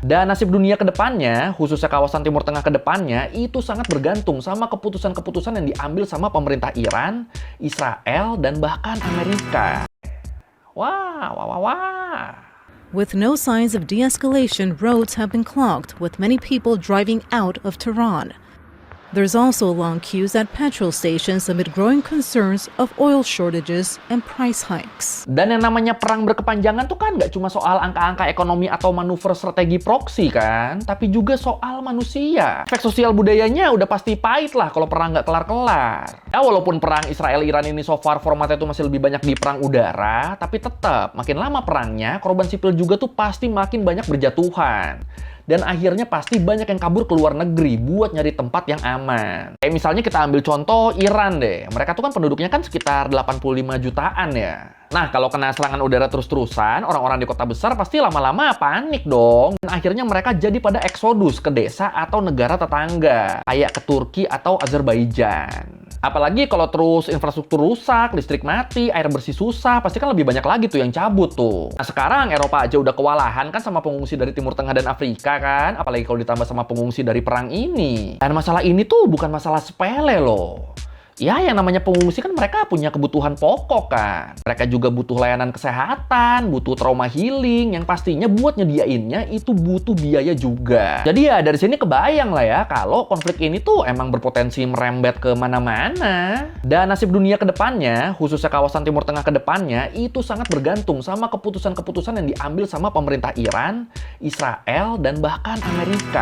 Dan nasib dunia ke depannya, khususnya kawasan Timur Tengah ke depannya, itu sangat bergantung sama keputusan-keputusan yang diambil sama pemerintah Iran, Israel, dan bahkan Amerika. Wah, wah, wah, wah. With no signs of de-escalation, roads have been clogged, with many people driving out of Tehran. There's also long queues at petrol stations amid growing concerns of oil shortages and price hikes. Dan yang namanya perang berkepanjangan tuh kan nggak cuma soal angka-angka ekonomi atau manuver strategi proksi kan, tapi juga soal manusia. Efek sosial budayanya udah pasti pahit lah kalau perang nggak kelar-kelar. Ya walaupun perang Israel-Iran ini so far formatnya tuh masih lebih banyak di perang udara, tapi tetap makin lama perangnya, korban sipil juga tuh pasti makin banyak berjatuhan. Dan akhirnya pasti banyak yang kabur ke luar negeri buat nyari tempat yang aman. Kayak misalnya kita ambil contoh Iran deh. Mereka tuh kan penduduknya kan sekitar 85 jutaan ya. Nah, kalau kena serangan udara terus-terusan, orang-orang di kota besar pasti lama-lama panik dong. Dan akhirnya mereka jadi pada eksodus ke desa atau negara tetangga. Kayak ke Turki atau Azerbaijan. Apalagi kalau terus infrastruktur rusak, listrik mati, air bersih susah, pasti kan lebih banyak lagi tuh yang cabut tuh. Nah sekarang Eropa aja udah kewalahan kan sama pengungsi dari Timur Tengah dan Afrika kan, apalagi kalau ditambah sama pengungsi dari perang ini. Dan masalah ini tuh bukan masalah sepele loh. Ya, yang namanya pengungsi kan mereka punya kebutuhan pokok kan. Mereka juga butuh layanan kesehatan, butuh trauma healing, yang pastinya buat nyediainnya itu butuh biaya juga. Jadi ya dari sini kebayang lah ya kalau konflik ini tuh emang berpotensi merembet ke mana-mana. Dan nasib dunia ke depannya, khususnya kawasan Timur Tengah ke depannya, itu sangat bergantung sama keputusan-keputusan yang diambil sama pemerintah Iran, Israel, dan bahkan Amerika.